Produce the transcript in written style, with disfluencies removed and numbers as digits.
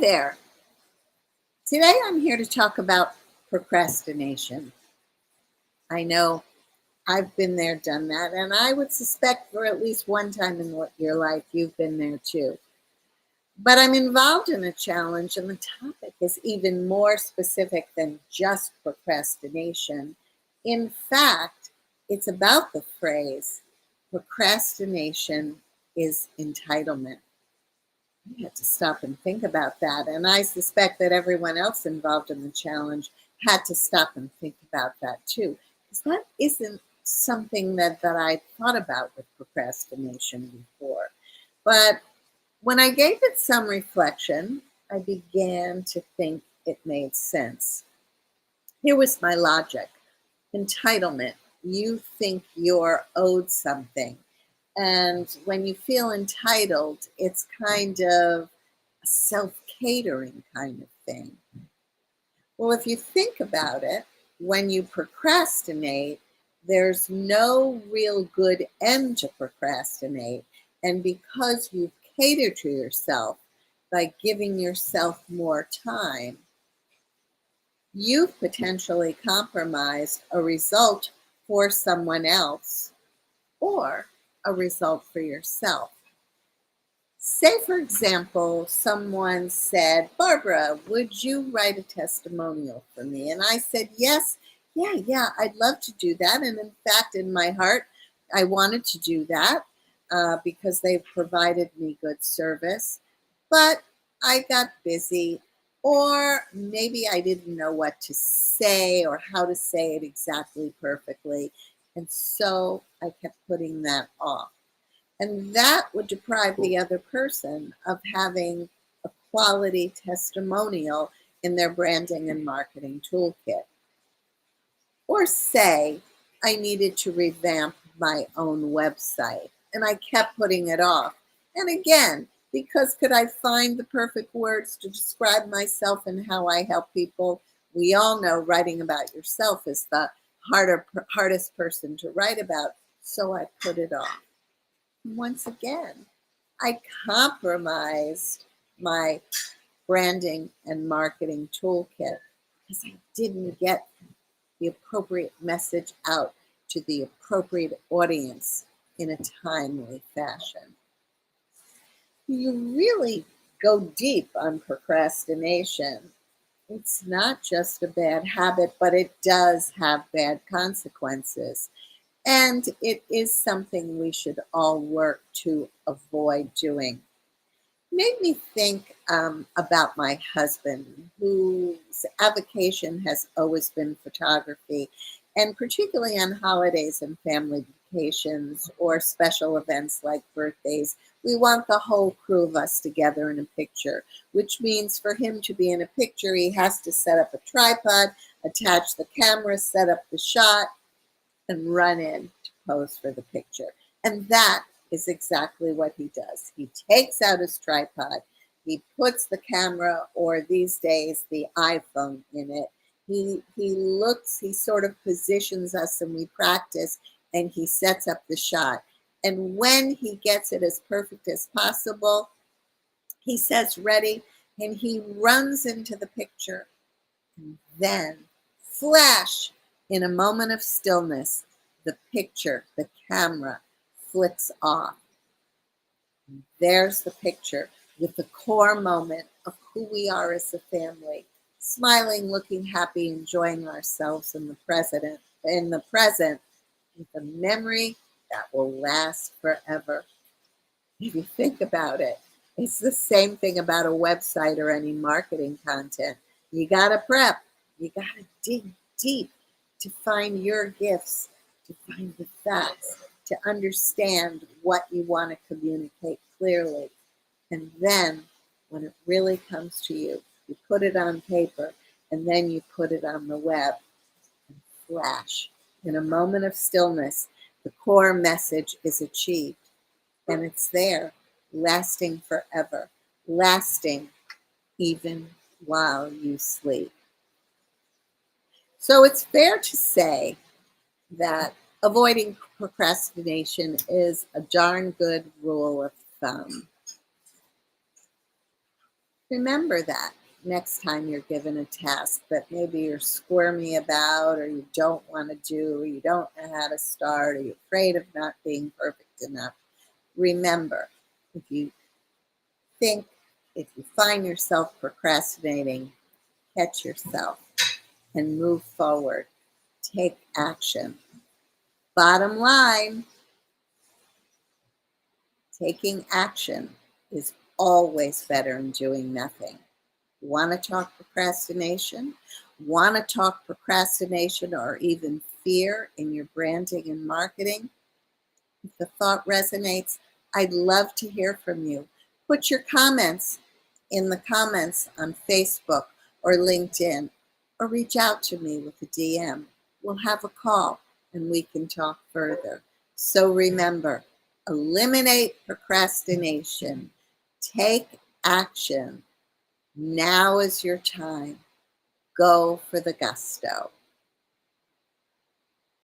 There. Today I'm here to talk about procrastination. I know I've been there, done that, and I would suspect for at least one time in your life you've been there too. But I'm involved in a challenge, and the topic is even more specific than just procrastination. In fact, it's about the phrase procrastination is entitlement. I had to stop and think about that. And I suspect that everyone else involved in the challenge had to stop and think about that too. Because that isn't something that I thought about with procrastination before. But when I gave it some reflection, I began to think it made sense. Here was my logic. Entitlement. You think you're owed something. And when you feel entitled, it's kind of a self catering kind of thing. Well, if you think about it, when you procrastinate, there's no real good end to procrastinate. And because you cater to yourself by giving yourself more time, you've potentially compromised a result for someone else or a result for yourself. Say, for example, someone said, Barbara, would you write a testimonial for me? And I said, yes, yeah, I'd love to do that. And in fact, in my heart, I wanted to do that because they've provided me good service. But I got busy, or maybe I didn't know what to say or how to say it exactly perfectly. And so I kept putting that off. And that would deprive the other person of having a quality testimonial in their branding and marketing toolkit. Or say I needed to revamp my own website and I kept putting it off. And again, because could I find the perfect words to describe myself and how I help people? We all know writing about yourself is the hardest person to write about. So I put it off. Once again, I compromised my branding and marketing toolkit because I didn't get the appropriate message out to the appropriate audience in a timely fashion. You really go deep on procrastination. It's not just a bad habit, but it does have bad consequences. And it is something we should all work to avoid doing. Made me think about my husband, whose avocation has always been photography, and particularly on holidays and family vacations or special events like birthdays, we want the whole crew of us together in a picture, which means for him to be in a picture, he has to set up a tripod, attach the camera, set up the shot, and run in to pose for the picture. And that is exactly what he does. He takes out his tripod, he puts the camera, or these days the iPhone, in it. He looks, he sort of positions us and we practice, and he sets up the shot. And when he gets it as perfect as possible, he says ready, and he runs into the picture. And then, flash, in a moment of stillness, the picture, the camera, flicks off. And there's the picture with the core moment of who we are as a family, smiling, looking happy, enjoying ourselves in the present, with a memory that will last forever. If you think about it, it's the same thing about a website or any marketing content. You got to prep, you got to dig deep to find your gifts, to find the facts, to understand what you want to communicate clearly. And then when it really comes to you, you put it on paper and then you put it on the web. And flash, in a moment of stillness, the core message is achieved. And it's there, lasting forever, lasting even while you sleep. So it's fair to say that avoiding procrastination is a darn good rule of thumb. Remember that next time you're given a task that maybe you're squirmy about, or you don't want to do, or you don't know how to start, or you're afraid of not being perfect enough. Remember, if you think, if you find yourself procrastinating, catch yourself and move forward. Take action. Bottom line, taking action is always better than doing nothing. Want to talk procrastination? Want to talk procrastination or even fear in your branding and marketing? If the thought resonates, I'd love to hear from you. Put your comments in the comments on Facebook or LinkedIn, or reach out to me with a DM. We'll have a call and we can talk further. So remember, eliminate procrastination. Take action. Now is your time. Go for the gusto.